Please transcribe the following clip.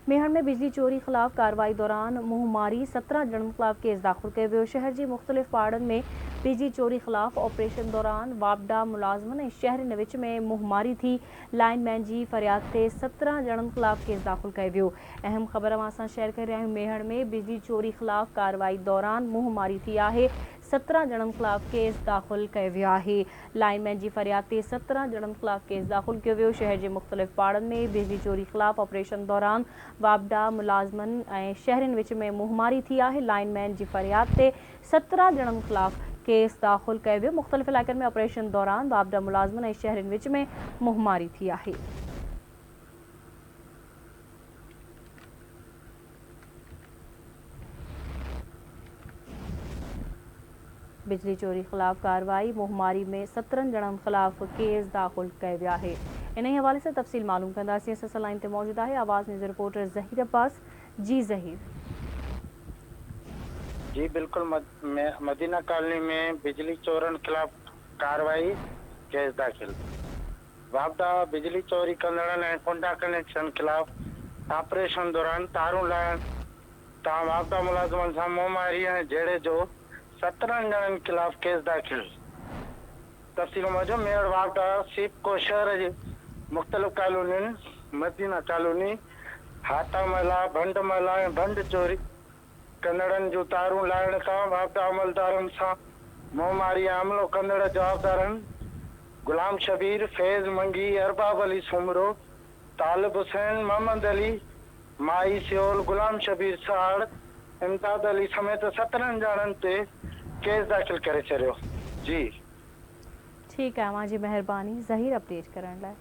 मेहर में बिजली चोरी खिलाफ कार्रवाई दौरान मुहमारी 17 ॼणनि खिलाफ केस दाख़िल कयो वियो। शहर जी मुख़्तलिफ़ पाड़नि में बिजली चोरी खिलाफ ऑपरेशन दौरान वापडा मुलाज़िमनि ऐं शहरियुनि विच में मुहमारी थी। लाइनमैन जी फरियाद ते 17 ॼणनि खिलाफ केस दाख़िल कयो वियो। अहम ख़बर असां शेयर करे रहिया आहियूं। मेहर में बिजली चोरी खिलाफ कार्रवाई दौरान मुहमारी थी आहे। 17 ॼणनि खिलाफ केस दाख़िल कयो वियो आहे। लाइनमैन जी फरियाद ते 17 ॼणनि खिलाफ केस दाख़िल कयो वियो। शहर जे मुख़्तलिफ़ पाड़नि में बिजली चोरी खिलाफ ऑपरेशन दौरान वापडा मुलाज़िमनि ऐं शहरियुनि विच में मुहमारी थी आहे। लाइनमैन जी फरियाद ते 17 ॼणनि खिलाफ केस दाख़िल कयो वियो। मुख़्तलिफ़ इलाइक़नि में ऑपरेशन दौरान वापडा मुलाज़िमनि ऐं शहरियुनि विच में मुहमारी थी आहे। बिजली चोरी खिलाफ कार्रवाई मुहमारी में 17 ॼणनि खिलाफ केस दाख़िल कयो वियो आहे। इन हवाले से तफ़सील मालूम कंदासीं। असां सां लाइन ते मौजूद आहे आवाज़ न्यूज़ रिपोर्टर ज़हीर अब्बास। जी ज़हीर। जी बिल्कुल, मदीना कॉलोनी में बिजली चोरन खिलाफ कार्रवाई केस दाखिल। वापडा बिजली चोरी कंदड़नि ऐं कुंडा कनेक्शन खिलाफ ऑपरेशन दौरान तारूं लाइण तां वापडा मुलाज़िमनि सां मुहमारी ऐं झेड़े जो 17 ॼणनि खिलाफ केस दाखिल। तफ़सील मूजिब मेयर वापडा सीपको शहर जे मुख़्तलिफ़ कॉलोनियुनि मदीना कॉलोनी, हाता महला, भंड महला ऐं भंड चोरी कंदड़नि जूं तारूं लाइण सां वापडा अमलदारनि सां मुहमारी ऐं अमलो कंदड़ जवाबदारनि गुलाम शबीर, फैज़ मंगी, अरबाब अली सुमरो, तालिब हुसैन, मोहम्मद अली, माई सियोल, गुलाम शबीर साड़, इमदाद अली समेत 17 ॼणनि ते केस दाखिल करे छॾियो। जी ठीक है, मां जी मेहरबानी ज़हीर अपडेट करण लाइ।